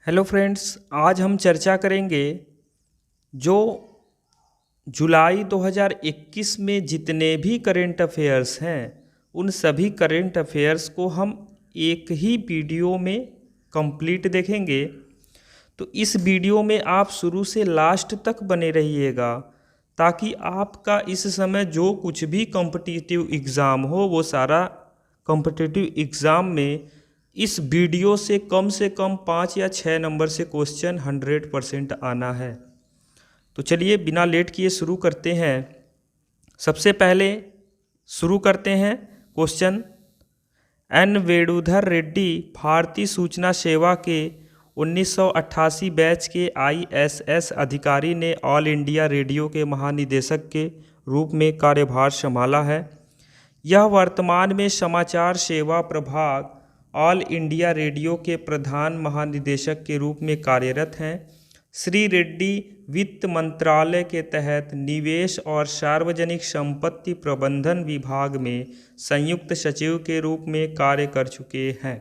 Hello friends, आज हम चर्चा करेंगे जो जुलाई 2021 में जितने भी करेंट अफेयर्स हैं उन सभी करेंट अफेयर्स को हम एक ही वीडियो में कंप्लीट देखेंगे। तो इस वीडियो में आप शुरू से लास्ट तक बने रहिएगा ताकि आपका इस समय जो कुछ भी कॉम्पिटिटिव एग्ज़ाम हो वो सारा कॉम्पिटिटिव एग्ज़ाम में इस वीडियो से कम 5 या 6 नंबर से क्वेश्चन 100% आना है। तो चलिए बिना लेट किए शुरू करते हैं। सबसे पहले शुरू करते हैं क्वेश्चन। एन वेणुधर रेड्डी भारतीय सूचना सेवा के 1988 बैच के आईएएस अधिकारी ने ऑल इंडिया रेडियो के महानिदेशक के रूप में कार्यभार संभाला है। यह वर्तमान में समाचार सेवा प्रभाग ऑल इंडिया रेडियो के प्रधान महानिदेशक के रूप में कार्यरत हैं। श्री रेड्डी वित्त मंत्रालय के तहत निवेश और सार्वजनिक संपत्ति प्रबंधन विभाग में संयुक्त सचिव के रूप में कार्य कर चुके हैं।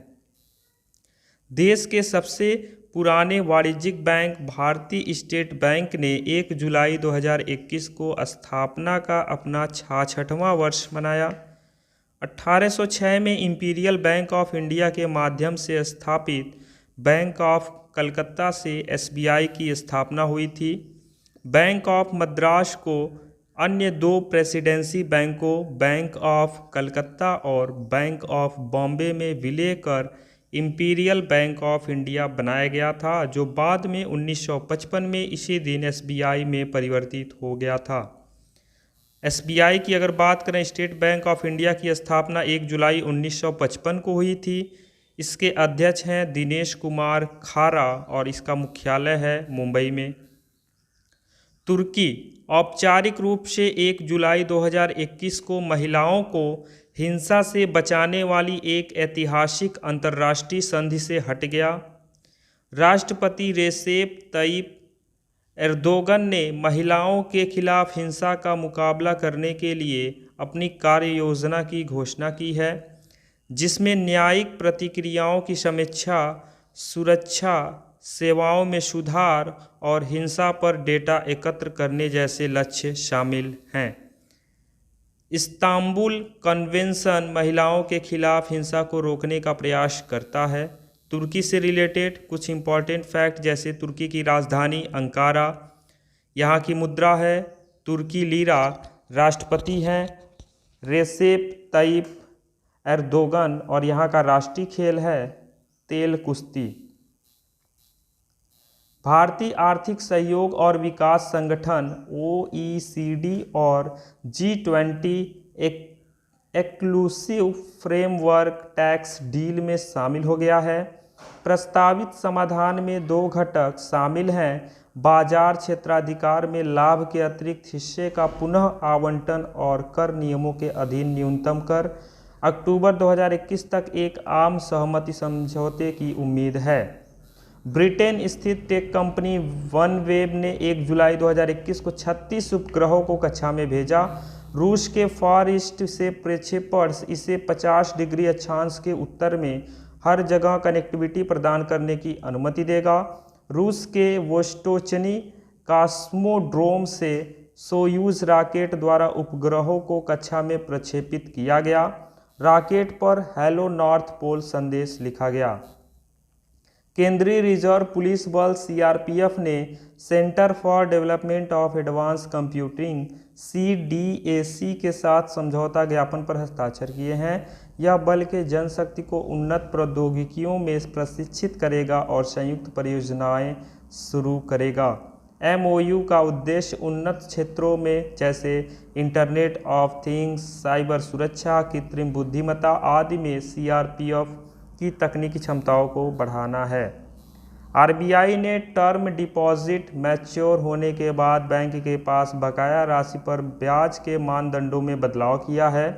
देश के सबसे पुराने वाणिज्यिक बैंक भारतीय स्टेट बैंक ने 1 जुलाई 2021 को स्थापना का अपना 66वां वर्ष मनाया। 1806 में इंपीरियल बैंक ऑफ इंडिया के माध्यम से स्थापित बैंक ऑफ कलकत्ता से एसबीआई की स्थापना हुई थी। बैंक ऑफ मद्रास को अन्य दो प्रेसिडेंसी बैंकों बैंक ऑफ कलकत्ता और बैंक ऑफ बॉम्बे में विलय कर इंपीरियल बैंक ऑफ इंडिया बनाया गया था, जो बाद में 1955 में इसी दिन एसबीआई में परिवर्तित हो गया था। एसबीआई की अगर बात करें, स्टेट बैंक ऑफ इंडिया की स्थापना 1 जुलाई 1955 को हुई थी। इसके अध्यक्ष हैं दिनेश कुमार खारा और इसका मुख्यालय है मुंबई में। तुर्की औपचारिक रूप से 1 जुलाई 2021 को महिलाओं को हिंसा से बचाने वाली एक ऐतिहासिक अंतर्राष्ट्रीय संधि से हट गया। राष्ट्रपति रेसेप तय्यिप एर्दोगन ने महिलाओं के खिलाफ हिंसा का मुकाबला करने के लिए अपनी कार्य योजना की घोषणा की है, जिसमें न्यायिक प्रतिक्रियाओं की समीक्षा, सुरक्षा सेवाओं में सुधार और हिंसा पर डेटा एकत्र करने जैसे लक्ष्य शामिल हैं। इस्तांबुल कन्वेंशन महिलाओं के खिलाफ हिंसा को रोकने का प्रयास करता है। तुर्की से रिलेटेड कुछ इंपॉर्टेंट फैक्ट, जैसे तुर्की की राजधानी अंकारा, यहाँ की मुद्रा है तुर्की लीरा, राष्ट्रपति हैं रेसेप तय्यिप एर्दोगन और यहाँ का राष्ट्रीय खेल है तेल कुश्ती। भारतीय आर्थिक सहयोग और विकास संगठन OECD और G20 एक्लूसिव फ्रेमवर्क टैक्स डील में शामिल हो गया है। प्रस्तावित समाधान में दो घटक शामिल हैं: बाजार क्षेत्राधिकार में लाभ के अतिरिक्त हिस्से का पुनः आवंटन और कर नियमों के अधीन न्यूनतम कर। अक्टूबर 2021 तक एक आम सहमति समझौते की उम्मीद है। ब्रिटेन स्थित टेक कंपनी वनवेब ने 1 जुलाई 2021 को 36 उपग्रहों को कक्षा में भेजा। रूस के फार ईस्ट से प्रक्षेपण इसे 50 डिग्री अक्षांश के उत्तर में हर जगह कनेक्टिविटी प्रदान करने की अनुमति देगा। रूस के वोस्टोचनी कॉस्मोड्रोम से सोयूज रॉकेट द्वारा उपग्रहों को कक्षा में प्रक्षेपित किया गया। रॉकेट पर हेलो नॉर्थ पोल संदेश लिखा गया। केंद्रीय रिजर्व पुलिस बल सीआरपीएफ ने centre for development of advance computing CDAC के साथ समझौता ज्ञापन पर हस्ताक्षर किए हैं। यह बल के जनशक्ति को उन्नत प्रौद्योगिकियों में प्रशिक्षित करेगा और संयुक्त परियोजनाएं शुरू करेगा। MOU का उद्देश्य उन्नत क्षेत्रों में जैसे इंटरनेट ऑफ थिंग्स, साइबर सुरक्षा, कृत्रिम बुद्धिमत्ता आदि में CRPF की तकनीकी क्षमताओं को बढ़ाना है। RBI ने टर्म डिपॉजिट मैच्योर होने के बाद बैंक के पास बकाया राशि पर ब्याज के मानदंडों में बदलाव किया है।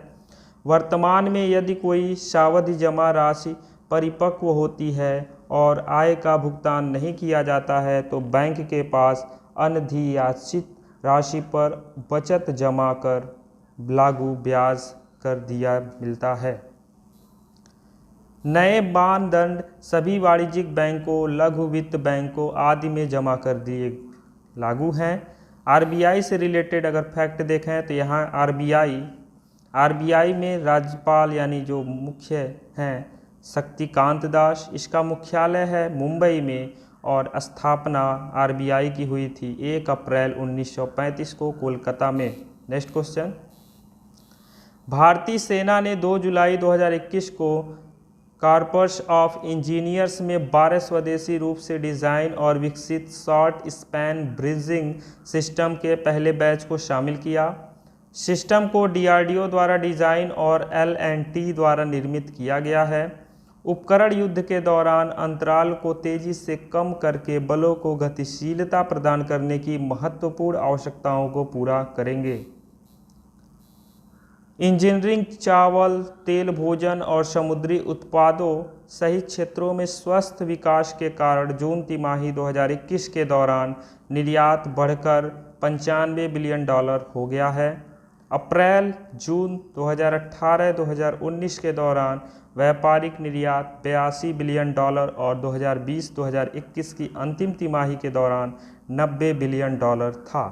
वर्तमान में यदि कोई सावधि जमा राशि परिपक्व होती है और आय का भुगतान नहीं किया जाता है तो बैंक के पास अनधियाचित राशि पर बचत जमा कर लागू ब्याज कर दिया मिलता है। नए मानदंड सभी वाणिज्यिक बैंकों, लघु वित्त बैंकों आदि में जमा कर दिए लागू हैं। आरबीआई से रिलेटेड अगर फैक्ट देखें तो यहाँ आरबीआई में राज्यपाल यानी जो मुख्य हैं शक्तिकांत दास, इसका मुख्यालय है मुंबई में और स्थापना आरबीआई की हुई थी 1 अप्रैल 1935 को कोलकाता में। नेक्स्ट क्वेश्चन, भारतीय सेना ने 2 जुलाई 2021 को कॉर्प्स ऑफ इंजीनियर्स में 12 स्वदेशी रूप से डिज़ाइन और विकसित शॉर्ट स्पैन ब्रिजिंग सिस्टम के पहले बैच को शामिल किया। सिस्टम को डीआरडीओ द्वारा डिज़ाइन और एल&टी द्वारा निर्मित किया गया है। उपकरण युद्ध के दौरान अंतराल को तेजी से कम करके बलों को गतिशीलता प्रदान करने की महत्वपूर्ण आवश्यकताओं को पूरा करेंगे। इंजीनियरिंग, चावल, तेल, भोजन और समुद्री उत्पादों सहित क्षेत्रों में स्वस्थ विकास के कारण जून तिमाही 2021 के दौरान निर्यात बढ़कर $95 बिलियन हो गया है। अप्रैल-जून 2018-2019 के दौरान व्यापारिक निर्यात $82 बिलियन और 2020-2021 की अंतिम तिमाही के दौरान $90 बिलियन था।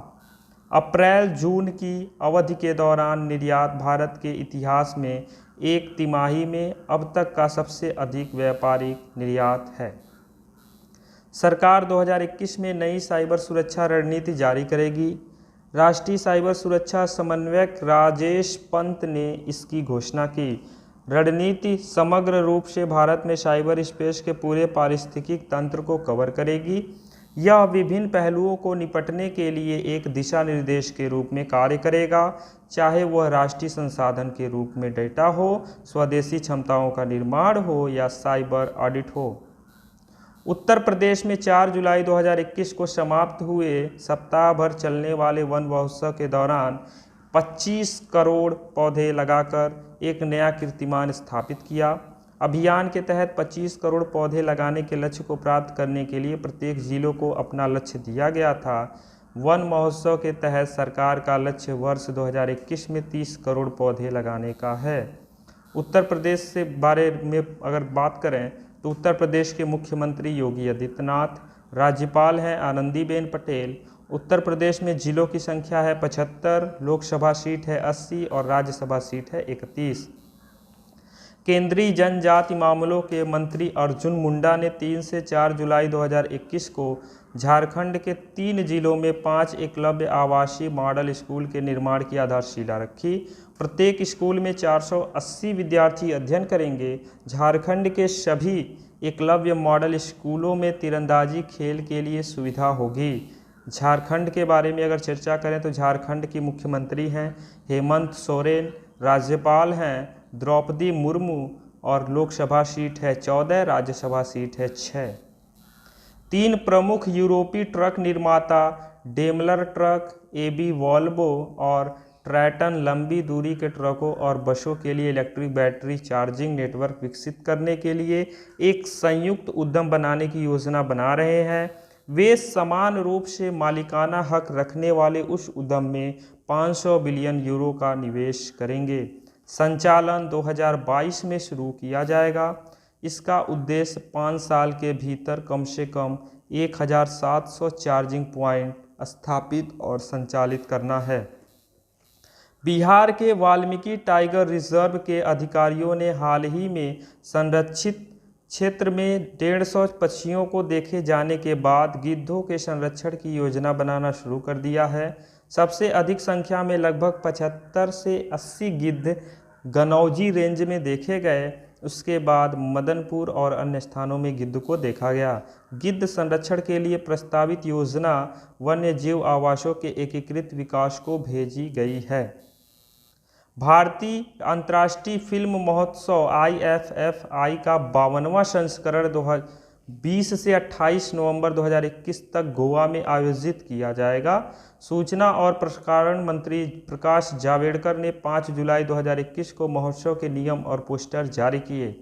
अप्रैल-जून की अवधि के दौरान निर्यात भारत के इतिहास में एक तिमाही में अब तक का सबसे अधिक व्यापारिक निर्यात है। सरकार 2021 में नई साइबर सुरक्षा रणनीति जारी करेगी। राष्ट्रीय साइबर सुरक्षा समन्वयक राजेश पंत ने इसकी घोषणा की। रणनीति समग्र रूप से भारत में साइबर स्पेस के पूरे पारिस्थितिक तंत्र को कवर करेगी। यह विभिन्न पहलुओं को निपटने के लिए एक दिशा निर्देश के रूप में कार्य करेगा, चाहे वह राष्ट्रीय संसाधन के रूप में डेटा हो, स्वदेशी क्षमताओं का निर्माण हो या साइबर ऑडिट हो। उत्तर प्रदेश में 4 जुलाई 2021 को समाप्त हुए सप्ताह भर चलने वाले वन महोत्सव के दौरान 25 करोड़ पौधे लगाकर एक नया कीर्तिमान स्थापित किया। अभियान के तहत 25 करोड़ पौधे लगाने के लक्ष्य को प्राप्त करने के लिए प्रत्येक जिलों को अपना लक्ष्य दिया गया था। वन महोत्सव के तहत सरकार का लक्ष्य वर्ष 2021 में 30 करोड़ पौधे लगाने का है। उत्तर प्रदेश से बारे में अगर बात करें तो उत्तर प्रदेश के मुख्यमंत्री योगी आदित्यनाथ, राज्यपाल हैं आनंदीबेन पटेल। उत्तर प्रदेश में जिलों की संख्या है 75, लोकसभा सीट है 80 और राज्यसभा सीट है 31। केंद्रीय जनजाति मामलों के मंत्री अर्जुन मुंडा ने 3 से 4 जुलाई 2021 को झारखंड के 3 जिलों में 5 एकलव्य आवासीय मॉडल स्कूल के निर्माण की आधारशिला रखी। प्रत्येक स्कूल में 480 विद्यार्थी अध्ययन करेंगे। झारखंड के सभी एकलव्य मॉडल स्कूलों में तीरंदाजी खेल के लिए सुविधा होगी। झारखंड के बारे में अगर चर्चा करें तो झारखंड की मुख्यमंत्री हैं हेमंत सोरेन, राज्यपाल हैं द्रौपदी मुर्मू और लोकसभा सीट है 14, राज्यसभा सीट है 6। 3 प्रमुख यूरोपीय ट्रक निर्माता डेमलर ट्रक, एबी वॉल्वो और ट्रैटन लंबी दूरी के ट्रकों और बसों के लिए इलेक्ट्रिक बैटरी चार्जिंग नेटवर्क विकसित करने के लिए एक संयुक्त उद्यम बनाने की योजना बना रहे हैं। वे समान रूप से मालिकाना हक रखने वाले उस उद्यम में 500 बिलियन यूरो का निवेश करेंगे। संचालन 2022 में शुरू किया जाएगा। इसका उद्देश्य 5 साल के भीतर कम से कम 1700 चार्जिंग पॉइंट स्थापित और संचालित करना है। बिहार के वाल्मीकि टाइगर रिजर्व के अधिकारियों ने हाल ही में संरक्षित क्षेत्र में 150 पक्षियों को देखे जाने के बाद गिद्धों के संरक्षण की योजना बनाना शुरू कर दिया है। सबसे अधिक संख्या में लगभग 75 से 80 गिद्ध गनौजी रेंज में देखे गए। उसके बाद मदनपुर और अन्य स्थानों में गिद्ध को देखा गया। गिद्ध संरक्षण के लिए प्रस्तावित योजना वन्य जीव आवासों के एकीकृत विकास को भेजी गई है। भारतीय अंतर्राष्ट्रीय फिल्म महोत्सव IFFI का 52वां संस्करण 20 से 28 नवंबर 2021 तक गोवा में आयोजित किया जाएगा। सूचना और प्रसारण मंत्री प्रकाश जावड़ेकर ने 5 जुलाई 2021 को महोत्सव के नियम और पोस्टर जारी किए।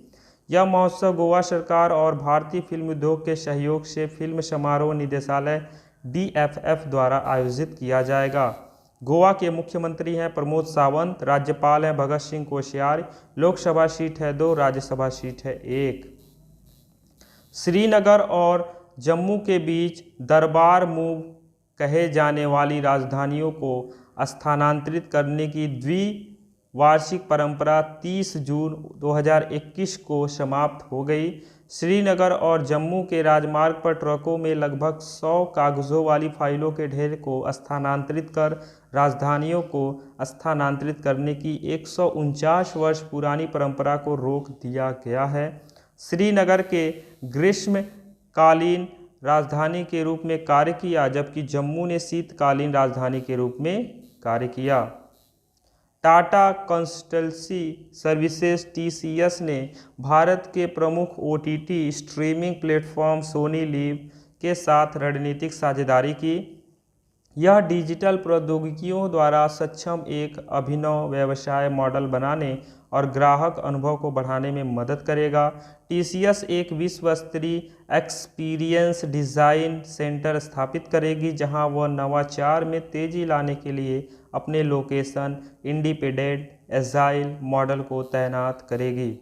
यह महोत्सव गोवा सरकार और भारतीय फिल्म उद्योग के सहयोग से फिल्म समारोह निदेशालय DFF द्वारा आयोजित किया जाएगा। गोवा के मुख्यमंत्री हैं प्रमोद सावंत, राज्यपाल हैं भगत सिंह कोश्यारी, लोकसभा सीट है 2, राज्यसभा सीट है 1। श्रीनगर और जम्मू के बीच दरबार मूव कहे जाने वाली राजधानियों को स्थानांतरित करने की द्विवार्षिक परंपरा 30 जून 2021 को समाप्त हो गई। श्रीनगर और जम्मू के राजमार्ग पर ट्रकों में लगभग 100 कागजों वाली फाइलों के ढेर को स्थानांतरित कर राजधानियों को स्थानांतरित करने की 149 वर्ष पुरानी परंपरा को रोक दिया गया है। श्रीनगर के ग्रीष्मकालीन राजधानी के रूप में कार्य किया, जबकि जम्मू ने शीतकालीन राजधानी के रूप में कार्य किया। टाटा कंसल्टेंसी सर्विसेज (TCS) ने भारत के प्रमुख OTT streaming platform Sony LIV के साथ रणनीतिक साझेदारी की। यह डिजिटल प्रौद्योगिकियों द्वारा सक्षम एक अभिनव व्यवसाय मॉडल बनाने और ग्राहक अनुभव को बढ़ाने में मदद करेगा। TCS एक विश्व स्तरीय एक्सपीरियंस डिज़ाइन सेंटर स्थापित करेगी, जहां वह नवाचार में तेजी लाने के लिए अपने लोकेशन इंडिपेंडेंट एजाइल मॉडल को तैनात करेगी।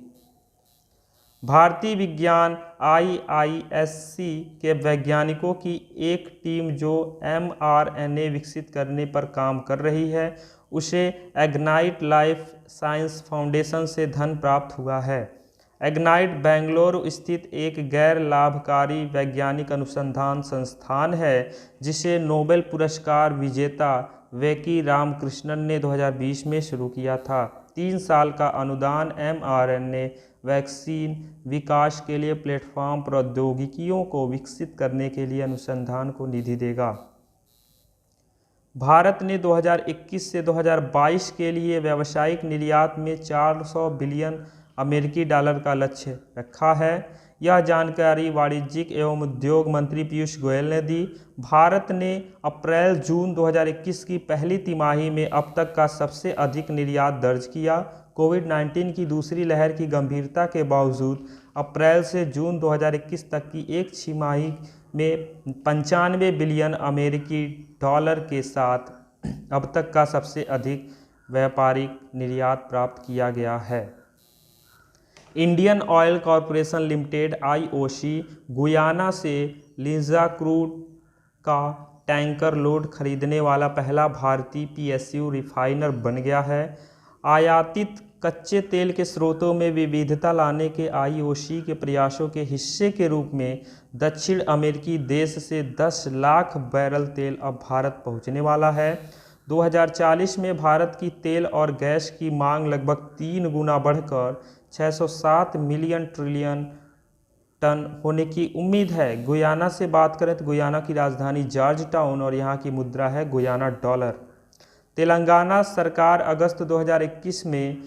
भारतीय विज्ञान IISc के वैज्ञानिकों की एक टीम जो mRNA विकसित करने पर काम कर रही है, उसे इग्नाइट लाइफ साइंस फाउंडेशन से धन प्राप्त हुआ है। इग्नाइट बेंगलुरु स्थित एक गैर लाभकारी वैज्ञानिक अनुसंधान संस्थान है, जिसे नोबेल पुरस्कार विजेता वेकी रामकृष्णन ने 2020 में शुरू किया था। 3 साल का अनुदान mRNA वैक्सीन विकास के लिए प्लेटफॉर्म प्रौद्योगिकियों को विकसित करने के लिए अनुसंधान को निधि देगा। भारत ने 2021 से 2022 के लिए व्यावसायिक निर्यात में 400 बिलियन अमेरिकी डॉलर का लक्ष्य रखा है। यह जानकारी वाणिज्यिक एवं उद्योग मंत्री पीयूष गोयल ने दी। भारत ने अप्रैल-जून 2021 की पहली तिमाही में अब तक का सबसे अधिक निर्यात दर्ज किया। कोविड-19 की दूसरी लहर की गंभीरता के बावजूद अप्रैल से जून 2021 तक की एक छिमाही में 95 बिलियन अमेरिकी डॉलर के साथ अब तक का सबसे अधिक व्यापारिक निर्यात प्राप्त किया गया है। Indian oil corporation limited (IOC) Guyana से लिंजा क्रूड का टैंकर लोड खरीदने वाला पहला भारतीय PSU रिफाइनर बन गया है। आयातित कच्चे तेल के स्रोतों में विविधता लाने के IOC के प्रयासों के हिस्से के रूप में दक्षिण अमेरिकी देश से 10 लाख बैरल तेल अब भारत पहुंचने वाला है। 2040 में भारत की तेल और गैस की मांग लगभग 3 गुना बढ़कर 607 मिलियन ट्रिलियन टन होने की उम्मीद है। गुयाना से बात करें तो गुयाना की राजधानी जॉर्ज टाउन और यहाँ की मुद्रा है गुयाना डॉलर। तेलंगाना सरकार अगस्त 2021 में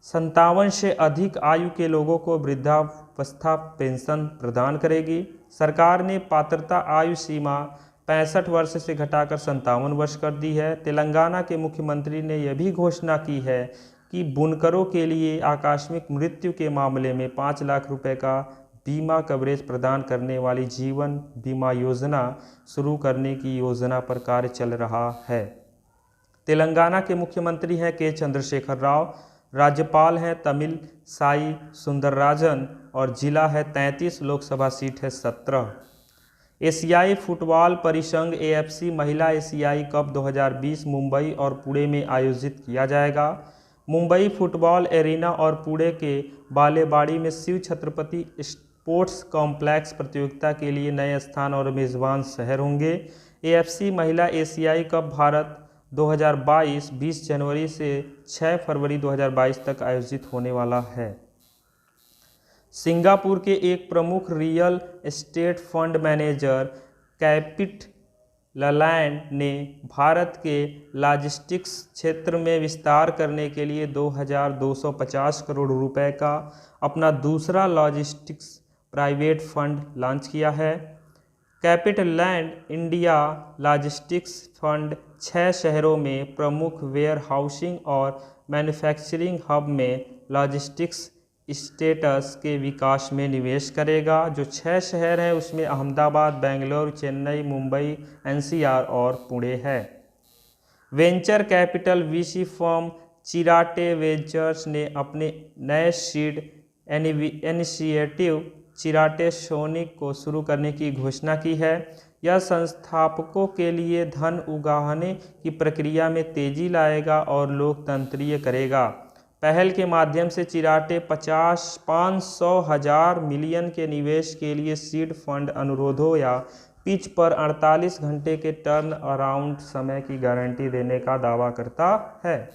57 से अधिक आयु के लोगों को वृद्धावस्था पेंशन प्रदान करेगी। सरकार ने पात्रता आयु सीमा 65 वर्ष से घटाकर 57 वर्ष कर दी है। तेलंगाना के मुख्यमंत्री ने यह भी घोषणा की है कि बुनकरों के लिए आकस्मिक मृत्यु के मामले में 5 लाख रुपए का बीमा कवरेज प्रदान करने वाली जीवन बीमा योजना शुरू करने की योजना पर कार्य चल रहा है। तेलंगाना के मुख्यमंत्री हैं के चंद्रशेखर राव, राज्यपाल हैं तमिल साई सुंदरराजन और जिला है 33, लोकसभा सीट है 17। एशियाई फुटबॉल परिसंघ AFC महिला एशियाई कप 2020 मुंबई और पुणे में आयोजित किया जाएगा। मुंबई फुटबॉल एरिना और पुणे के बालेवाड़ी में शिव छत्रपति स्पोर्ट्स कॉम्प्लेक्स प्रतियोगिता के लिए नए स्थान और मेज़बान शहर होंगे। AFC महिला एशियाई कप भारत 2022 20 जनवरी से 6 फरवरी 2022 तक आयोजित होने वाला है। सिंगापुर के एक प्रमुख रियल एस्टेट फंड मैनेजर कैपिटललैंड ने भारत के लॉजिस्टिक्स क्षेत्र में विस्तार करने के लिए 2,250 करोड़ रुपए का अपना दूसरा लॉजिस्टिक्स प्राइवेट फंड लॉन्च किया है। कैपिटललैंड इंडिया लॉजिस्टिक्स फंड 6 शहरों में प्रमुख वेयर हाउसिंग और मैन्युफैक्चरिंग हब में लॉजिस्टिक्स स्टेटस के विकास में निवेश करेगा। जो 6 शहर हैं उसमें अहमदाबाद, बेंगलुरु, चेन्नई, मुंबई, NCR और पुणे है। Venture capital VC firm Chiratae ventures ने अपने नए सीड इनिशिएटिव चिराटे सोनिक को शुरू करने की घोषणा की है। यह संस्थापकों के लिए धन उगाहने की प्रक्रिया में तेजी लाएगा और लोकतंत्रीय करेगा। पहल के माध्यम से चिराटे 500,000 मिलियन के निवेश के लिए सीड फंड अनुरोधों या पिच पर 48 घंटे के टर्न अराउंड समय की गारंटी देने का दावा करता है।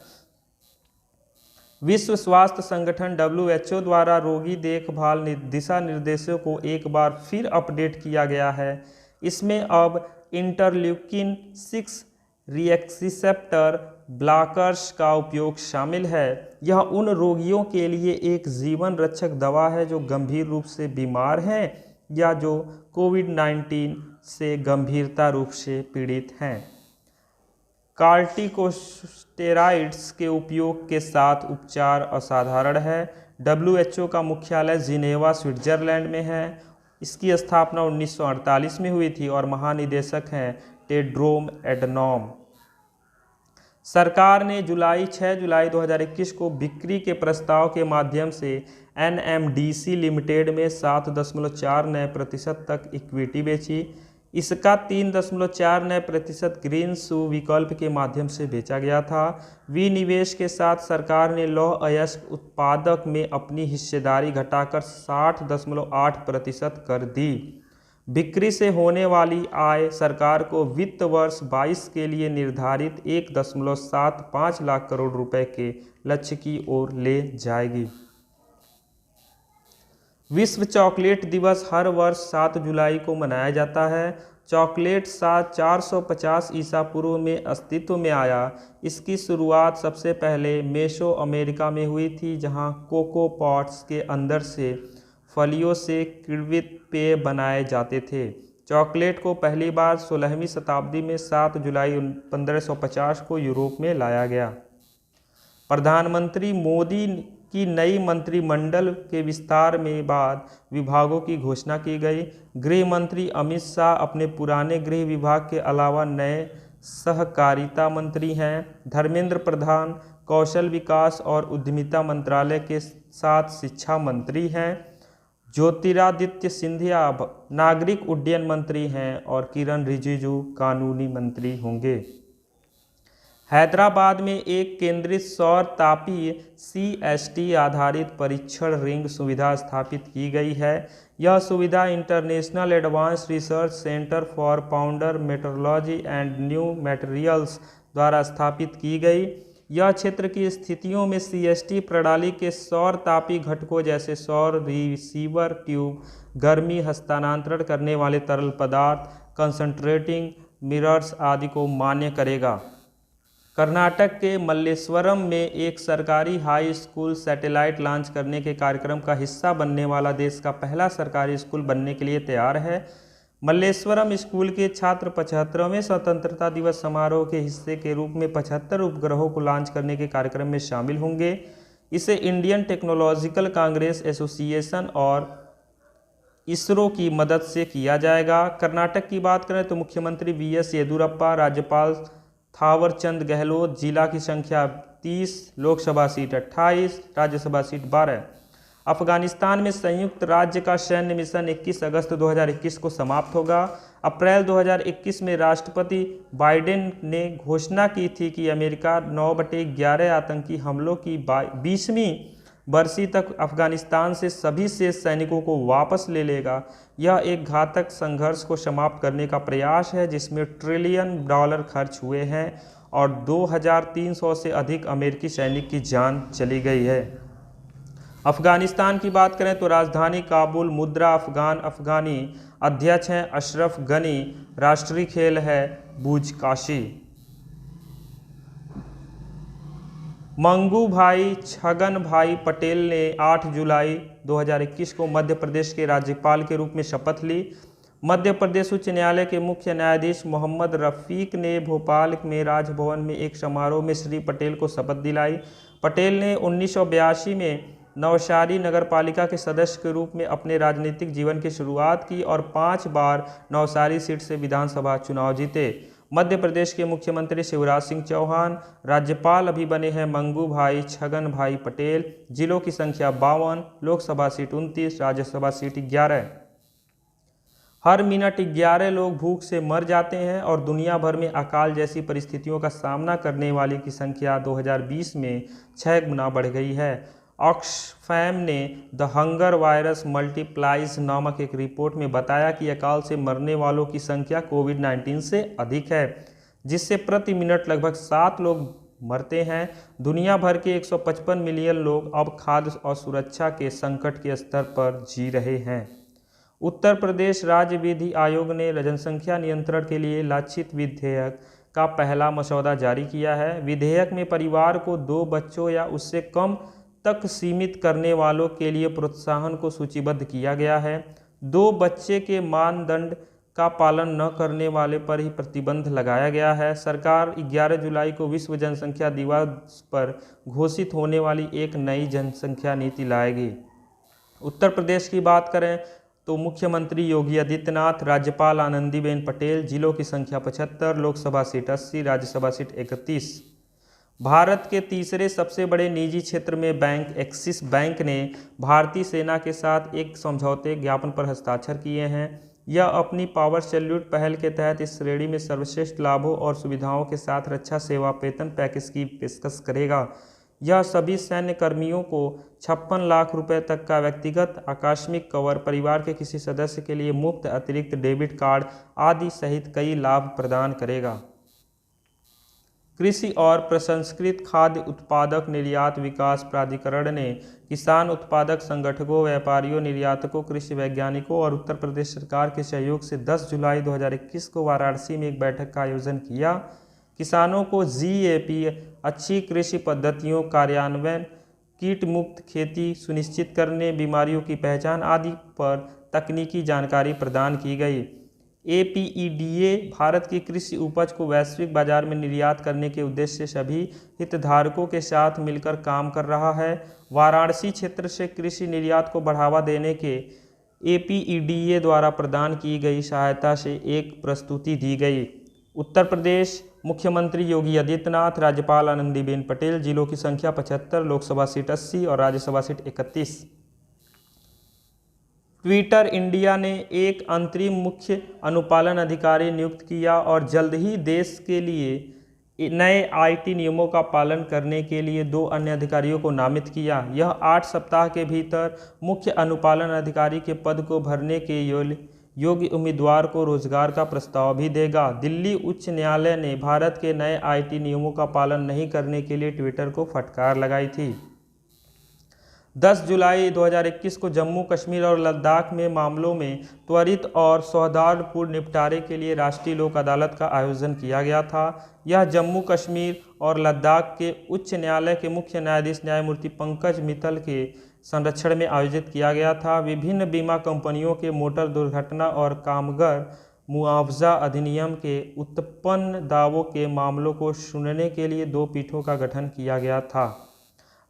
विश्व स्वास्थ्य संगठन WHO द्वारा रोगी देखभाल दिशा निर्देशों को एक बार फिर अपडेट किया गया है। इसमें अब इंटरल्यूकिन 6 रिसेप्टर ब्लॉकर्स का उपयोग शामिल है। यह उन रोगियों के लिए एक जीवन रक्षक दवा है जो गंभीर रूप से बीमार हैं या जो कोविड-19 से गंभीरता रूप से पीड़ित हैं। कॉर्टिकोस्टेरॉइड्स के उपयोग के साथ उपचार असाधारण है। WHO का मुख्यालय जिनेवा, स्विट्जरलैंड में है। इसकी स्थापना 1948 में हुई थी और महानिदेशक हैं टेड्रोस एडनॉम। सरकार ने 6 जुलाई 2021 को बिक्री के प्रस्ताव के माध्यम से NMDC लिमिटेड में 7.49% तक इक्विटी बेची। इसका 3.49% ग्रीन शू विकल्प के माध्यम से बेचा गया था। विनिवेश के साथ सरकार ने लौह अयस्क उत्पादक में अपनी हिस्सेदारी घटाकर 60.8% कर दी। बिक्री से होने वाली आय सरकार को वित्त वर्ष 22 के लिए निर्धारित 1.75 लाख करोड़ रुपए के लक्ष्य की ओर ले जाएगी। विश्व चॉकलेट दिवस हर वर्ष 7 जुलाई को मनाया जाता है। चॉकलेट 450 ईसा पूर्व में अस्तित्व में आया। इसकी शुरुआत सबसे पहले मेसो अमेरिका में हुई थी, जहां कोको पॉट्स के अंदर से फलियों से किण्वित पेय बनाए जाते थे। चॉकलेट को पहली बार 16वीं शताब्दी में 7 जुलाई 1550 को यूरोप में लाया गया। प्रधानमंत्री मोदी की नई मंत्रिमंडल के विस्तार में बाद विभागों की घोषणा की गई। गृह मंत्री अमित शाह अपने पुराने गृह विभाग के अलावा नए सहकारिता मंत्री हैं। धर्मेंद्र प्रधान कौशल विकास और उद्यमिता मंत्रालय के साथ शिक्षा मंत्री हैं। ज्योतिरादित्य सिंधिया नागरिक उड्डयन मंत्री हैं और किरण रिजिजू कानूनी मंत्री होंगे। हैदराबाद में एक केंद्रित सौर तापीय CST आधारित परीक्षण रिंग सुविधा स्थापित की गई है। यह सुविधा international advance research centre for powder metrology and new materials द्वारा स्थापित की गई। यह क्षेत्र की स्थितियों में CST प्रणाली के सौर तापी घटकों जैसे सौर रिसीवर ट्यूब, गर्मी हस्तांतरण करने वाले तरल पदार्थ, कंसंट्रेटिंग मिरर्स आदि को मान्य करेगा। कर्नाटक के मल्लेश्वरम में एक सरकारी हाई स्कूल सैटेलाइट लॉन्च करने के कार्यक्रम का हिस्सा बनने वाला देश का पहला सरकारी स्कूल बनने के लिए तैयार है। मल्लेश्वरम स्कूल के छात्र 75वें स्वतंत्रता दिवस समारोह के हिस्से के रूप में 75 उपग्रहों को लॉन्च करने के कार्यक्रम में शामिल होंगे। इसे इंडियन टेक्नोलॉजिकल कांग्रेस एसोसिएशन और इसरो की मदद से किया जाएगा। कर्नाटक की बात करें तो मुख्यमंत्री VS येदियुरप्पा, राज्यपाल थावरचंद गहलोत, जिला की संख्या 30, लोकसभा सीट 28, राज्यसभा सीट 12। अफगानिस्तान में संयुक्त राज्य का सैन्य मिशन 21 अगस्त 2021 को समाप्त होगा। अप्रैल 2021 में राष्ट्रपति बाइडेन ने घोषणा की थी कि अमेरिका 9/11 आतंकी हमलों की 20वीं बरसी तक अफगानिस्तान से सभी शेष सैनिकों को वापस ले लेगा। यह एक घातक संघर्ष को समाप्त करने का प्रयास है जिसमें $1 ट्रिलियन खर्च हुए हैं और 2300 से अधिक अमेरिकी सैनिक की जान चली गई है। अफगानिस्तान की बात करें तो राजधानी काबुल, मुद्रा अफगान, अफगानी अध्यक्ष हैं अशरफ गनी, राष्ट्रीय खेल है बूझकाशी। मंगू भाई छगन भाई पटेल ने 8 जुलाई 2021 को मध्य प्रदेश के राज्यपाल के रूप में शपथ ली। मध्य प्रदेश उच्च न्यायालय के मुख्य न्यायाधीश मोहम्मद रफ़ीक ने भोपाल में राजभवन में एक समारोह में श्री पटेल को शपथ दिलाई। पटेल ने 1982 में नवसारी नगरपालिका के सदस्य के रूप में अपने राजनीतिक जीवन की शुरुआत की और 5 बार नवसारी सीट से विधानसभा चुनाव जीते। मध्य प्रदेश के मुख्यमंत्री शिवराज सिंह चौहान, राज्यपाल अभी बने हैं मंगू भाई छगन भाई पटेल। जिलों की संख्या 52, लोकसभा सीट 29, राज्यसभा सीट 11। हर मिनट 11 लोग भूख से मर जाते हैं और दुनिया भर में अकाल जैसी परिस्थितियों का सामना करने वाले की संख्या 2020 में 6 गुना बढ़ गई है। ऑक्सफैम ने द हंगर वायरस मल्टीप्लाइज नामक एक रिपोर्ट में बताया कि अकाल से मरने वालों की संख्या कोविड-19 से अधिक है, जिससे प्रति मिनट लगभग 7 लोग मरते हैं। दुनिया भर के 155 मिलियन लोग अब खाद्य और सुरक्षा के संकट के स्तर पर जी रहे हैं। उत्तर प्रदेश राज्य विधि आयोग ने जनसंख्या नियंत्रण के लिए लक्षित विधेयक का पहला मसौदा जारी किया है। विधेयक में परिवार को 2 बच्चों या उससे कम तक सीमित करने वालों के लिए प्रोत्साहन को सूचीबद्ध किया गया है। 2 बच्चे के मानदंड का पालन न करने वाले पर ही प्रतिबंध लगाया गया है। सरकार 11 जुलाई को विश्व जनसंख्या दिवस पर घोषित होने वाली एक नई जनसंख्या नीति लाएगी। उत्तर प्रदेश की बात करें तो मुख्यमंत्री योगी आदित्यनाथ, राज्यपाल आनंदीबेन पटेल। जिलों की संख्या 75, लोकसभा सीट 80, राज्यसभा सीट 31। भारत के तीसरे सबसे बड़े निजी क्षेत्र में बैंक एक्सिस बैंक ने भारतीय सेना के साथ एक समझौते ज्ञापन पर हस्ताक्षर किए हैं। यह अपनी पावर सैल्यूट पहल के तहत इस श्रेणी में सर्वश्रेष्ठ लाभों और सुविधाओं के साथ रक्षा सेवा वेतन पैकेज की पेशकश करेगा। यह सभी सैन्य कर्मियों को 56 लाख रुपए तक का व्यक्तिगत आकस्मिक कवर, परिवार के किसी सदस्य के लिए मुफ्त अतिरिक्त डेबिट कार्ड आदि सहित कई लाभ प्रदान करेगा। कृषि और प्रसंस्कृत खाद्य उत्पादक निर्यात विकास प्राधिकरण ने किसान उत्पादक संगठकों, व्यापारियों, निर्यातकों, कृषि वैज्ञानिकों और उत्तर प्रदेश सरकार के सहयोग से 10 जुलाई 2021 को वाराणसी में एक बैठक का आयोजन किया। किसानों को जीएपी, अच्छी कृषि पद्धतियों कार्यान्वयन, कीट मुक्त खेती सुनिश्चित करने, बीमारियों की पहचान आदि पर तकनीकी जानकारी प्रदान की गई। एपीईडीए भारत की कृषि उपज को वैश्विक बाजार में निर्यात करने के उद्देश्य से सभी हितधारकों के साथ मिलकर काम कर रहा है। वाराणसी क्षेत्र से कृषि निर्यात को बढ़ावा देने के एपीईडीए द्वारा प्रदान की गई सहायता से एक प्रस्तुति दी गई। उत्तर प्रदेश मुख्यमंत्री योगी आदित्यनाथ, राज्यपाल आनंदीबेन पटेल। जिलों की संख्या 75, लोकसभा सीट 80 और राज्यसभा सीट 31। ट्विटर इंडिया ने एक अंतरिम मुख्य अनुपालन अधिकारी नियुक्त किया और जल्द ही देश के लिए नए आईटी नियमों का पालन करने के लिए 2 अन्य अधिकारियों को नामित किया। यह 8 सप्ताह के भीतर मुख्य अनुपालन अधिकारी के पद को भरने के योग्य उम्मीदवार को रोजगार का प्रस्ताव भी देगा। दिल्ली उच्च न्यायालय ने भारत के नए आईटी नियमों का पालन नहीं करने के लिए ट्विटर को फटकार लगाई थी। 10 जुलाई 2021 को जम्मू कश्मीर और लद्दाख में मामलों में त्वरित और सौहार्दपूर्ण निपटारे के लिए राष्ट्रीय लोक अदालत का आयोजन किया गया था। यह जम्मू कश्मीर और लद्दाख के उच्च न्यायालय के मुख्य न्यायाधीश न्यायमूर्ति पंकज मित्तल के संरक्षण में आयोजित किया गया था। विभिन्न बीमा कंपनियों के मोटर दुर्घटना और कामगार मुआवजा अधिनियम के उत्पन्न दावों के मामलों को सुनने के लिए 2 पीठों का गठन किया गया था।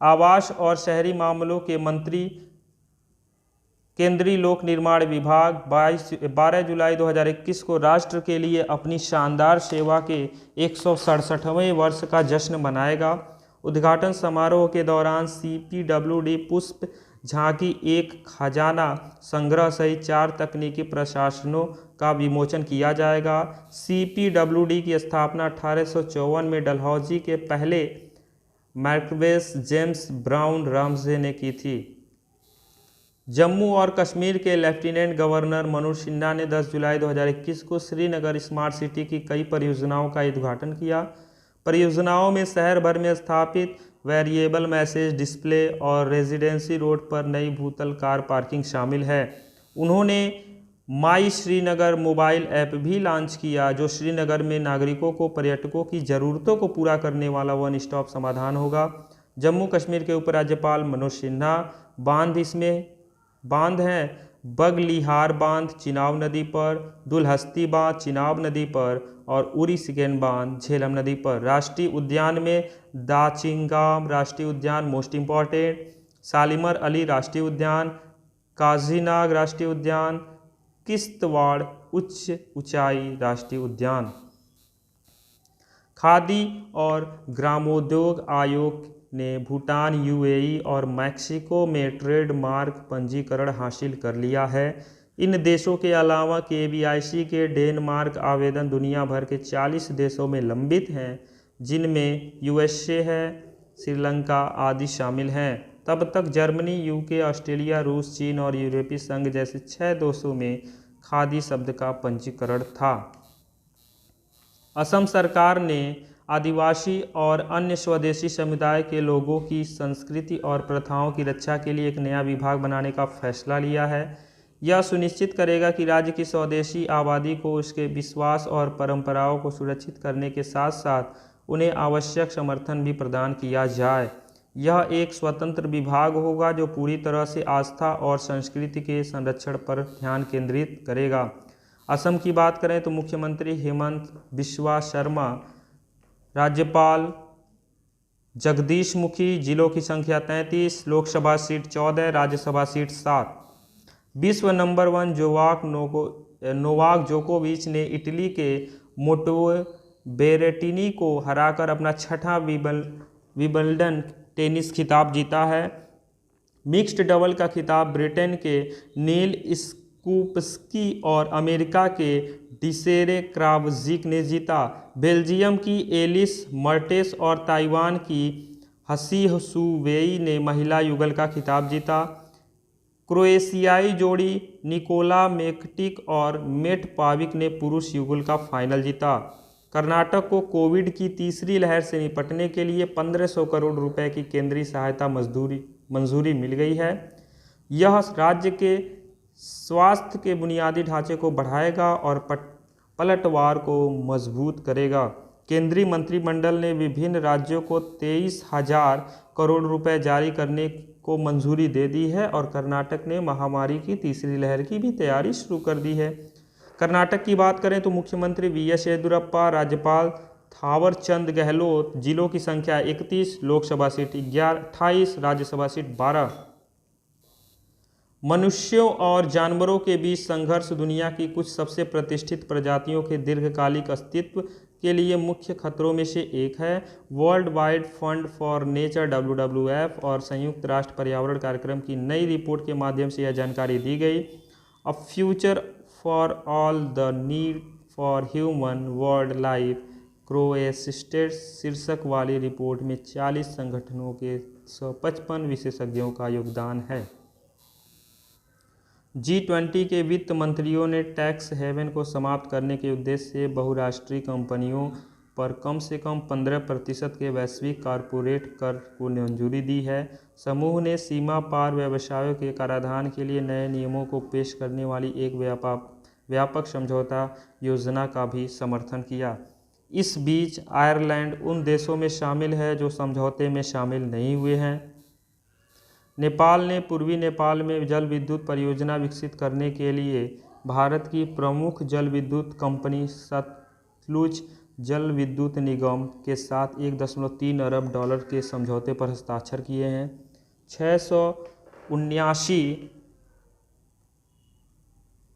आवास और शहरी मामलों के मंत्री, केंद्रीय लोक निर्माण विभाग 12 जुलाई 2021 को राष्ट्र के लिए अपनी शानदार सेवा के 167वें वर्ष का जश्न मनाएगा। उद्घाटन समारोह के दौरान सीपीडब्ल्यूडी पुष्प झांकी, एक खजाना संग्रह सहित 4 तकनीकी प्रशासनों का विमोचन किया जाएगा। सीपीडब्ल्यूडी की स्थापना 1854 में डलहौजी के पहले मार्क्वेस जेम्स ब्राउन रामसे ने की थी। जम्मू और कश्मीर के लेफ्टिनेंट गवर्नर मनोज सिन्हा ने 10 जुलाई 2021 को श्रीनगर स्मार्ट सिटी की कई परियोजनाओं का उद्घाटन किया। परियोजनाओं में शहर भर में स्थापित वेरिएबल मैसेज डिस्प्ले और रेजिडेंसी रोड पर नई भूतल कार पार्किंग शामिल है। उन्होंने माई श्रीनगर मोबाइल ऐप भी लॉन्च किया, जो श्रीनगर में नागरिकों को पर्यटकों की ज़रूरतों को पूरा करने वाला वन स्टॉप समाधान होगा। जम्मू कश्मीर के उपराज्यपाल मनोज सिन्हा बांध हैं बगलिहार बांध चिनाब नदी पर, दुलहस्ती बांध चिनाब नदी पर और उरी सिकेन बांध झेलम नदी पर। राष्ट्रीय उद्यान में दाचिंगाम राष्ट्रीय उद्यान मोस्ट इम्पॉर्टेंट, शालीमर अली राष्ट्रीय उद्यान, काजीनाग राष्ट्रीय उद्यान, किश्तवाड़ उच्च ऊंचाई राष्ट्रीय उद्यान। खादी और ग्रामोद्योग आयोग ने भूटान, यूएई और मैक्सिको में ट्रेडमार्क पंजीकरण हासिल कर लिया है। इन देशों के अलावा केवीआईसी के डेनमार्क आवेदन दुनिया भर के 40 देशों में लंबित हैं, जिनमें यूएसए है, श्रीलंका आदि शामिल हैं। तब तक जर्मनी, यूके, ऑस्ट्रेलिया, रूस, चीन और यूरोपीय संघ जैसे 6 देशों में खादी शब्द का पंजीकरण था। असम सरकार ने आदिवासी और अन्य स्वदेशी समुदाय के लोगों की संस्कृति और प्रथाओं की रक्षा के लिए एक नया विभाग बनाने का फैसला लिया है। यह सुनिश्चित करेगा कि राज्य की स्वदेशी आबादी को उसके विश्वास और परंपराओं को सुरक्षित करने के साथ साथ उन्हें आवश्यक समर्थन भी प्रदान किया जाए। यह एक स्वतंत्र विभाग होगा जो पूरी तरह से आस्था और संस्कृति के संरक्षण पर ध्यान केंद्रित करेगा। असम की बात करें तो मुख्यमंत्री हेमंत बिस्वा शर्मा, राज्यपाल जगदीश मुखी, जिलों की संख्या 33, लोकसभा सीट 14, राज्यसभा सीट 7। विश्व नंबर 1 नोवाक जोकोविच ने इटली के मोटेओ बेरेटिनी को हराकर अपना छठा विंबलडन टेनिस खिताब जीता है। मिक्स्ड डबल का खिताब ब्रिटेन के नील स्कूप्सकी और अमेरिका के डिसेरे क्रावजिक ने जीता। बेल्जियम की एलिस मर्टेस और ताइवान की हसी सुवेई ने महिला युगल का खिताब जीता। क्रोएशियाई जोड़ी निकोला मेकटिक और मेट पाविक ने पुरुष युगल का फाइनल जीता। कर्नाटक को कोविड की तीसरी लहर से निपटने के लिए 1500 करोड़ रुपए की केंद्रीय सहायता मंजूरी मिल गई है। यह राज्य के स्वास्थ्य के बुनियादी ढांचे को बढ़ाएगा और पलटवार को मजबूत करेगा। केंद्रीय मंत्रिमंडल ने विभिन्न राज्यों को 23,000 करोड़ रुपए जारी करने को मंजूरी दे दी है और कर्नाटक ने महामारी की तीसरी लहर की भी तैयारी शुरू कर दी है। कर्नाटक की बात करें तो मुख्यमंत्री वीएस येदियुरप्पा, राज्यपाल थावरचंद गहलोत, जिलों की संख्या 31, लोकसभा सीट 28, राज्यसभा सीट 12। मनुष्यों और जानवरों के बीच संघर्ष दुनिया की कुछ सबसे प्रतिष्ठित प्रजातियों के दीर्घकालिक अस्तित्व के लिए मुख्य खतरों में से एक है। World wide fund for nature WWF और संयुक्त राष्ट्र पर्यावरण कार्यक्रम की नई रिपोर्ट के माध्यम से यह जानकारी दी गई। A future for all the need for human world life coexistence शीर्षक वाली रिपोर्ट में 40 संगठनों के 155 विशेषज्ञों का योगदान है। G20 के वित्त मंत्रियों ने टैक्स हेवन को समाप्त करने के उद्देश्य से बहुराष्ट्रीय कंपनियों पर कम से कम 15% के वैश्विक कॉरपोरेट कर को मंजूरी दी है। समूह ने सीमा पार व्यवसायों के कराधान के लिए नए नियमों को पेश करने वाली एक व्यापक समझौता योजना का भी समर्थन किया। इस बीच आयरलैंड उन देशों में शामिल है जो समझौते में शामिल नहीं हुए हैं। नेपाल ने पूर्वी नेपाल में जल विद्युत परियोजना विकसित करने के लिए भारत की प्रमुख जल विद्युत कंपनी सतलुज जल विद्युत निगम के साथ 1.3 अरब डॉलर के समझौते पर हस्ताक्षर किए हैं। 679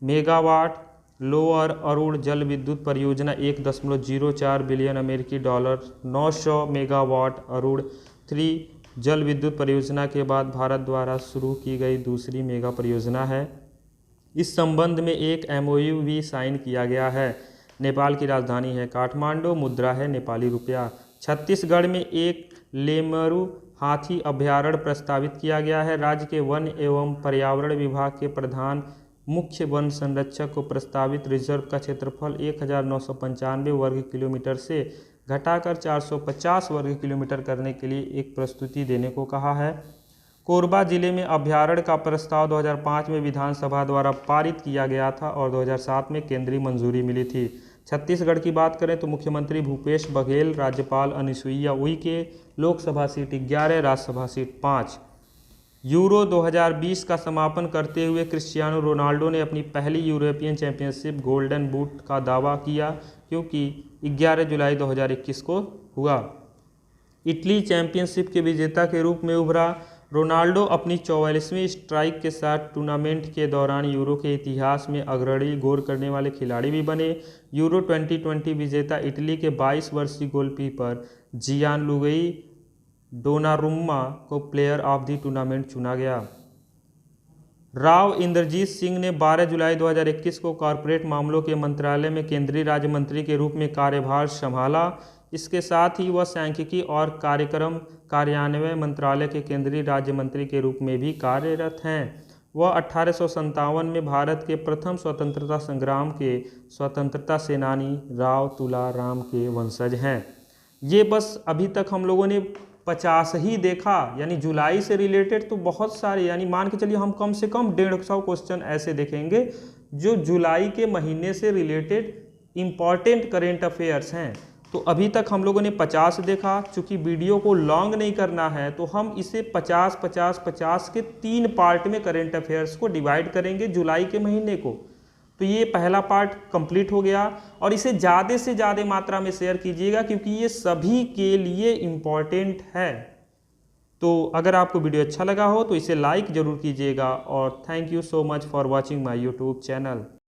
मेगावाट लोअर अरुण जल विद्युत परियोजना 1.04 बिलियन अमेरिकी डॉलर, 900 मेगावाट अरुण 3 जल विद्युत परियोजना के बाद भारत द्वारा शुरू की गई दूसरी मेगा परियोजना है। इस संबंध में एक MOU भी साइन किया गया है। नेपाल की राजधानी है काठमांडू, मुद्रा है नेपाली रुपया। छत्तीसगढ़ में एक लेमरू हाथी अभयारण्य प्रस्तावित किया गया है। राज्य के वन एवं पर्यावरण विभाग के प्रधान मुख्य वन संरक्षक को प्रस्तावित रिजर्व का क्षेत्रफल 1995 वर्ग किलोमीटर से घटाकर 450 वर्ग किलोमीटर करने के लिए एक प्रस्तुति देने को कहा है। कोरबा जिले में अभयारण्य का प्रस्ताव 2005 में विधानसभा द्वारा पारित किया गया था और 2007 में केंद्रीय मंजूरी मिली थी। छत्तीसगढ़ की बात करें तो मुख्यमंत्री भूपेश बघेल, राज्यपाल Anusuiya Uikey, Lok Sabha seat 11, Rajya Sabha seat 5। Euro 2020 का समापन करते हुए क्रिस्टियानो रोनाल्डो ने अपनी पहली यूरोपियन चैंपियनशिप गोल्डन बूट का दावा किया, क्योंकि 11 जुलाई 2021 को हुआ। इटली चैंपियनशिप के विजेता के रूप में उभरा। रोनाल्डो अपनी 44वीं स्ट्राइक के साथ टूर्नामेंट के दौरान यूरो के इतिहास में अग्रणी गोल करने वाले खिलाड़ी भी बने। यूरो 2020 विजेता इटली के 22 वर्षीय गोलकीपर जियानलुइगी डोनारुम्मा को प्लेयर ऑफ द टूर्नामेंट चुना गया। राव इंद्रजीत सिंह ने 12 जुलाई 2021 को कॉरपोरेट मामलों के मंत्रालय में केंद्रीय राज्य मंत्री के रूप में कार्यभार संभाला। इसके साथ ही वह सांख्यिकी और कार्यक्रम कार्यान्वयन मंत्रालय के केंद्रीय राज्य मंत्री के रूप में भी कार्यरत हैं। वह 1857 में भारत के प्रथम स्वतंत्रता संग्राम के स्वतंत्रता सेनानी राव तुलाराम के वंशज हैं। ये बस अभी तक हम लोगों ने 50 ही देखा, यानी जुलाई से रिलेटेड तो बहुत सारे, यानी मान के चलिए हम कम से कम 150 क्वेश्चन ऐसे देखेंगे जो जुलाई के महीने से रिलेटेड इम्पॉर्टेंट करेंट अफेयर्स हैं। तो अभी तक हम लोगों ने 50 देखा। चूँकि वीडियो को लॉन्ग नहीं करना है तो हम इसे 50-50-50 के 3 पार्ट में करेंट अफेयर्स को डिवाइड करेंगे जुलाई के महीने को। तो ये पहला पार्ट कंप्लीट हो गया और इसे ज़्यादा से ज़्यादा मात्रा में शेयर कीजिएगा क्योंकि ये सभी के लिए इम्पॉर्टेंट है। तो अगर आपको वीडियो अच्छा लगा हो तो इसे लाइक ज़रूर कीजिएगा और thank you so much for watching my YouTube channel.